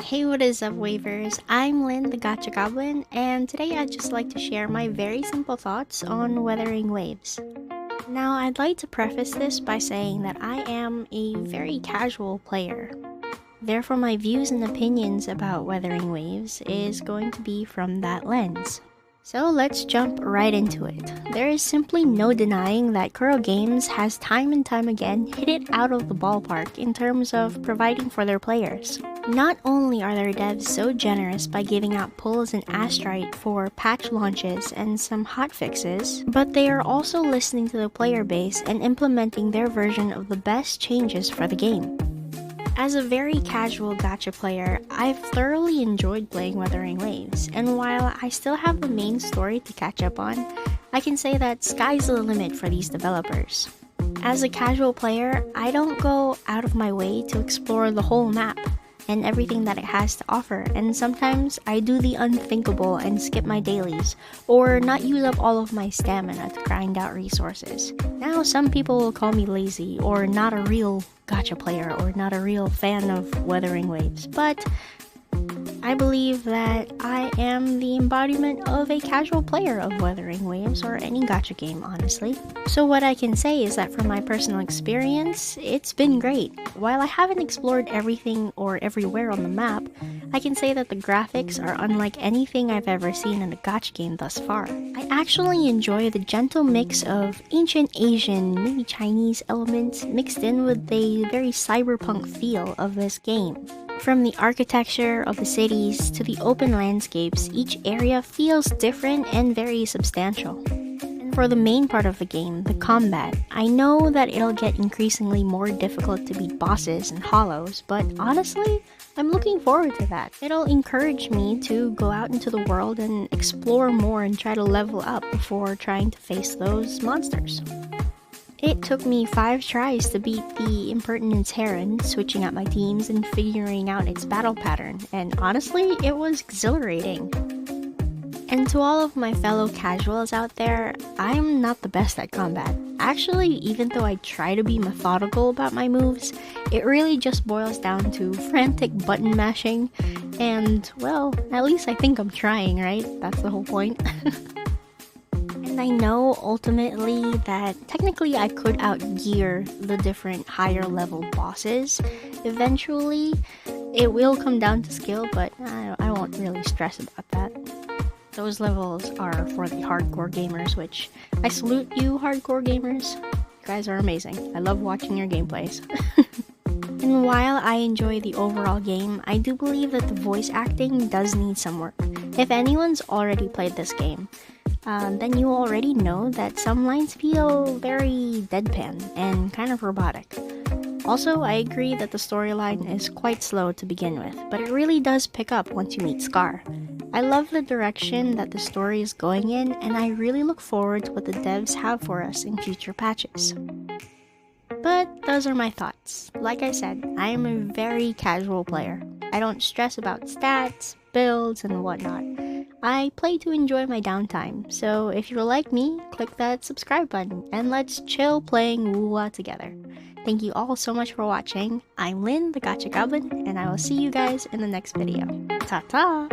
Hey, what is up, wavers? I'm Lynn, the Gacha Goblin, and today I'd just like to share my very simple thoughts on Wuthering Waves. Now, I'd like to preface this by saying that I am a very casual player. Therefore, my views and opinions about Wuthering Waves is going to be from that lens. So let's jump right into it. There is simply no denying that Kuro Games has time and time again hit it out of the ballpark in terms of providing for their players. Not only are their devs so generous by giving out pulls and astrite for patch launches and some hotfixes, but they are also listening to the player base and implementing their version of the best changes for the game. As a very casual gacha player, I've thoroughly enjoyed playing Wuthering Waves, and while I still have the main story to catch up on, I can say that sky's the limit for these developers. As a casual player, I don't go out of my way to explore the whole map and everything that it has to offer, and sometimes I do the unthinkable and skip my dailies, or not use up all of my stamina to grind out resources. Now some people will call me lazy, or not a real gacha player, or not a real fan of Wuthering Waves, but I believe that I am the embodiment of a casual player of Wuthering Waves, or any gacha game, honestly. So what I can say is that from my personal experience, it's been great. While I haven't explored everything or everywhere on the map, I can say that the graphics are unlike anything I've ever seen in a gacha game thus far. I actually enjoy the gentle mix of ancient Asian, maybe Chinese elements mixed in with a very cyberpunk feel of this game. From the architecture of the cities to the open landscapes, each area feels different and very substantial. And for the main part of the game, the combat, I know that it'll get increasingly more difficult to beat bosses and hollows, but honestly, I'm looking forward to that. It'll encourage me to go out into the world and explore more and try to level up before trying to face those monsters. It took me 5 tries to beat the Impertinence Heron, switching out my teams and figuring out its battle pattern, and honestly, it was exhilarating. And to all of my fellow casuals out there, I'm not the best at combat. Actually, even though I try to be methodical about my moves, it really just boils down to frantic button mashing, and well, at least I think I'm trying, right? That's the whole point. And I know ultimately that technically I could outgear the different higher level bosses. Eventually, it will come down to skill, but I won't really stress about that. Those levels are for the hardcore gamers, which I salute you, hardcore gamers. You guys are amazing. I love watching your gameplays. And while I enjoy the overall game, I do believe that the voice acting does need some work. If anyone's already played this game, then you already know that some lines feel very deadpan and kind of robotic. Also, I agree that the storyline is quite slow to begin with, but it really does pick up once you meet Scar. I love the direction that the story is going in, and I really look forward to what the devs have for us in future patches. But those are my thoughts. Like I said, I am a very casual player. I don't stress about stats, builds, and whatnot. I play to enjoy my downtime, so if you're like me, click that subscribe button and let's chill playing WuWa together. Thank you all so much for watching. I'm Lynn, the Gacha Goblin, and I will see you guys in the next video. Ta-ta!